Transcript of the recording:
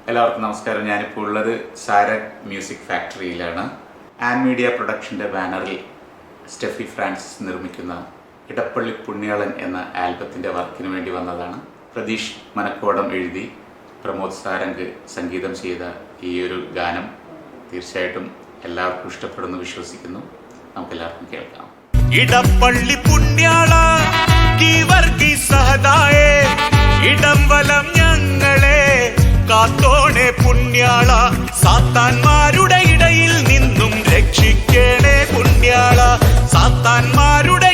എല്ലാവർക്കും നമസ്കാരം. ഞാനിപ്പോൾ ഉള്ളത് സാരക് മ്യൂസിക് ഫാക്ടറിയിലാണ്. ആൻ മീഡിയ പ്രൊഡക്ഷൻ്റെ ബാനറിൽ സ്റ്റെഫി ഫ്രാൻസിസ് നിർമ്മിക്കുന്ന ഇടപ്പള്ളി പുണ്യാളൻ എന്ന ആൽബത്തിൻ്റെ വർക്കിന് വേണ്ടി വന്നതാണ്. പ്രതീഷ് മനക്കോടം എഴുതി പ്രമോദ് സാരംഗ് സംഗീതം ചെയ്ത ഈ ഒരു ഗാനം തീർച്ചയായിട്ടും എല്ലാവർക്കും ഇഷ്ടപ്പെടുന്നു വിശ്വസിക്കുന്നു. നമുക്കെല്ലാവർക്കും കേൾക്കാം. ഇടപ്പള്ളി പുണ്യാള സഹദായേ ഇടം വലം ഞങ്ങളെ കാത്തോണെ പുണ്യാള, സാത്താന്മാരുടെ ഇടയിൽ നിന്നും രക്ഷിക്കണേ പുണ്യാള, സാത്താന്മാരുടെ